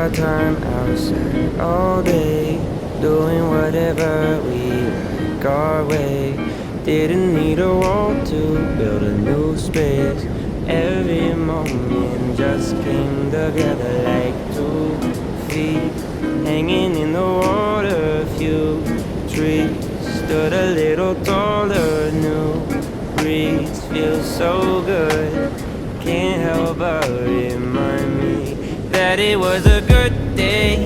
our time outside all day, doing whatever we like our way. Didn't need a wall to build a new space. Every moment just came together like 2 feet hanging in the water. Few trees stood a little taller. New breeze feels so good. Can't help but remind me that it was a good day.